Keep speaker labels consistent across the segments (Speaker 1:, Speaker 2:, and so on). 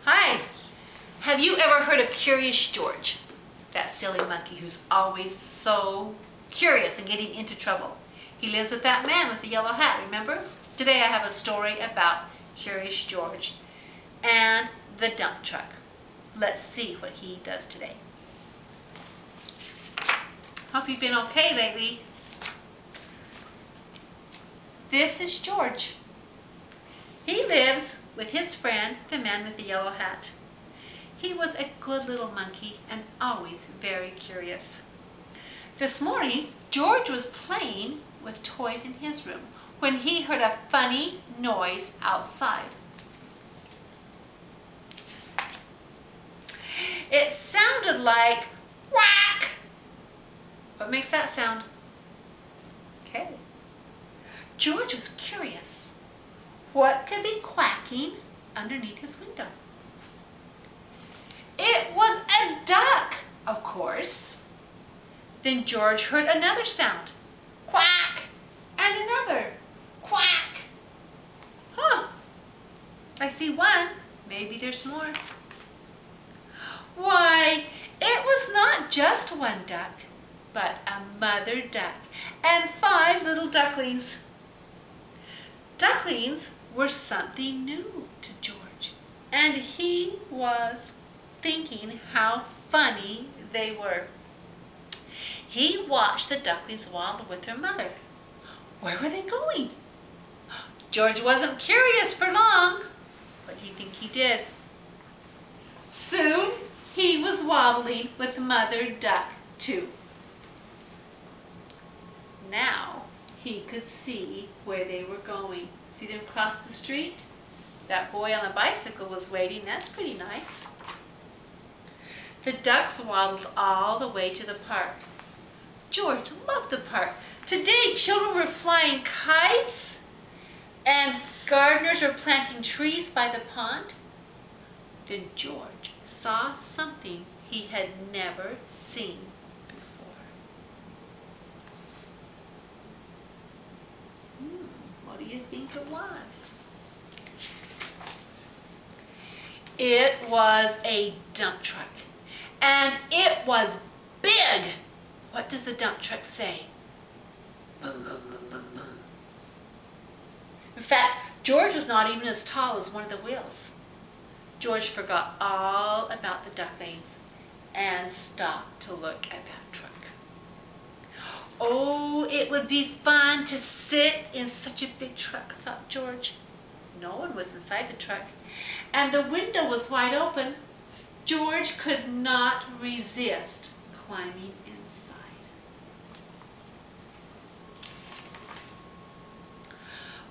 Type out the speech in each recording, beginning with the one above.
Speaker 1: Hi! Have you ever heard of Curious George? That silly monkey who's always so curious and getting into trouble. He lives with that man with the yellow hat, remember? Today I have a story about Curious George and the dump truck. Let's see what he does today. Hope you've been okay lately. This is George. He lives with his friend, the man with the yellow hat. He was a good little monkey and always very curious. This morning, George was playing with toys in his room when he heard a funny noise outside. It sounded like whack. What makes that sound? Okay. George was curious. What could be quacking underneath his window? It was a duck, of course. Then George heard another sound. Quack! And another. Quack! Huh. I see one. Maybe there's more. Why, it was not just one duck, but a mother duck and 5 little ducklings. Ducklings were something new to George, and he was thinking how funny they were. He watched the ducklings waddle with their mother. Where were they going? George wasn't curious for long. What do you think he did? Soon he was waddling with Mother Duck too. Now he could see where they were going. See them cross the street? That boy on the bicycle was waiting. That's pretty nice. The ducks waddled all the way to the park. George loved the park. Today children were flying kites and gardeners were planting trees by the pond. Then George saw something he had never seen before. What do you think it was? It was a dump truck, and it was big. What does the dump truck say? Boom, boom, boom, boom, boom. In fact, George was not even as tall as one of the wheels. George forgot all about the ducklings and stopped to look at that truck. Oh, it would be fun to sit in such a big truck, thought George. No one was inside the truck, and the window was wide open. George could not resist climbing inside.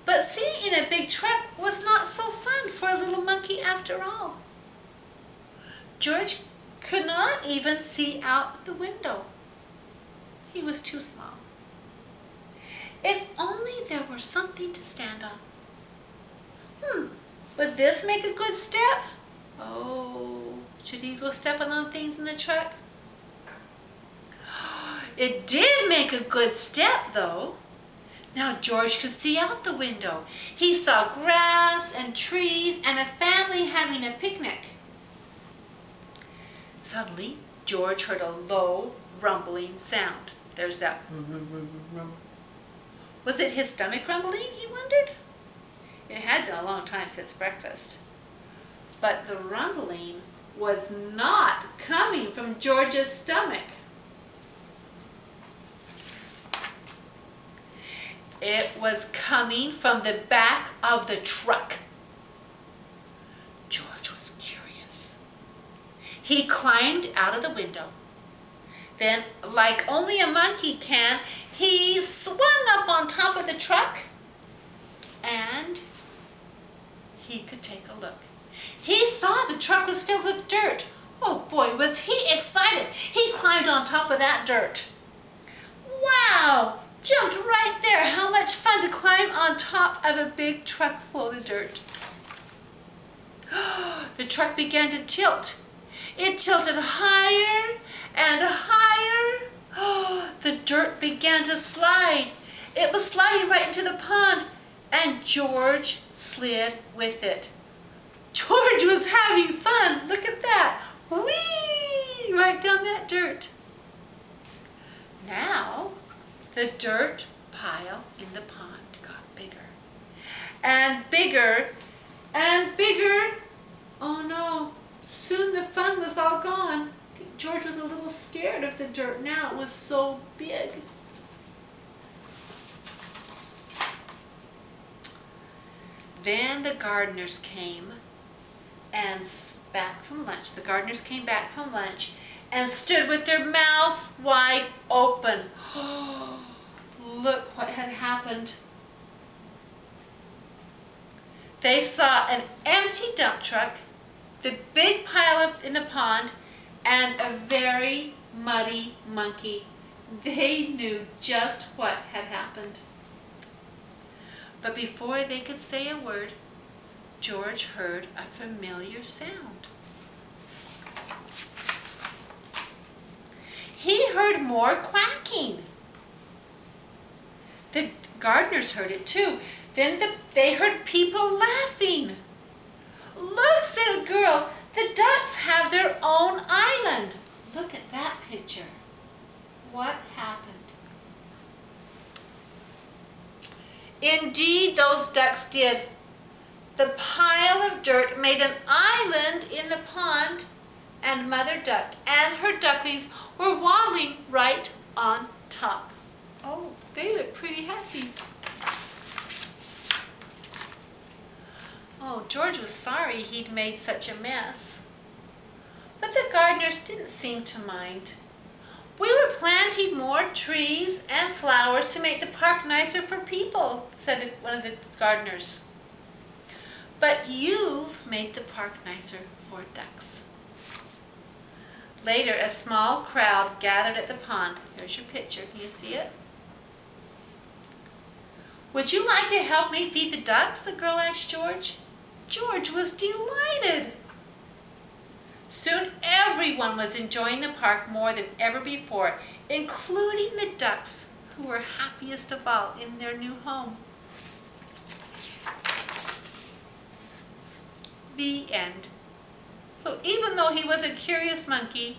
Speaker 1: But sitting in a big truck was not so fun for a little monkey after all. George could not even see out the window. He was too small. If only there were something to stand on. Would this make a good step? Oh, should he go stepping on things in the truck? It did make a good step, though. Now George could see out the window. He saw grass and trees and a family having a picnic. Suddenly, George heard a low, rumbling sound. There's that. Was it his stomach rumbling, he wondered? It had been a long time since breakfast. But the rumbling was not coming from George's stomach. It was coming from the back of the truck. George was curious. He climbed out of the window. Then, like only a monkey can, he swung up on top of the truck and he could take a look. He saw the truck was filled with dirt. Oh boy, was he excited. He climbed on top of that dirt. Wow! Jumped right there. How much fun to climb on top of a big truck full of dirt. The truck began to tilt. It tilted higher and higher. The dirt began to slide. It was sliding right into the pond, and George slid with it. George was having fun. Whee! Right down that dirt. Now, the dirt pile in the pond got bigger and bigger and bigger. Oh no, soon the fun was all gone. I think George was a little scared of the dirt now. It was so big. Then the gardeners came and back from lunch. The gardeners came back from lunch and stood with their mouths wide open. Look what had happened. They saw an empty dump truck, the big pile up in the pond, and a very muddy monkey. They knew just what had happened. But before they could say a word, George heard a familiar sound. He heard more quacking. The gardeners heard it too. Then they heard people laughing. Look, said a girl, the ducks have their own island. Look at that picture. What happened? Indeed, those ducks did. The pile of dirt made an island in the pond, and Mother Duck and her ducklings were waddling right on top. Oh, they look pretty happy. Oh, George was sorry he'd made such a mess. But the gardeners didn't seem to mind. We were planting more trees and flowers to make the park nicer for people, said one of the gardeners. But you've made the park nicer for ducks. Later, a small crowd gathered at the pond. There's your picture. Can you see it? Would you like to help me feed the ducks? The girl asked George. George was delighted. Soon everyone was enjoying the park more than ever before, including the ducks, who were happiest of all in their new home. The end. So even though he was a curious monkey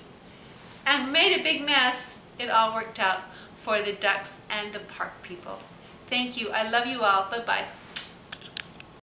Speaker 1: and made a big mess, it all worked out for the ducks and the park people. Thank you. I love you all. Bye-bye.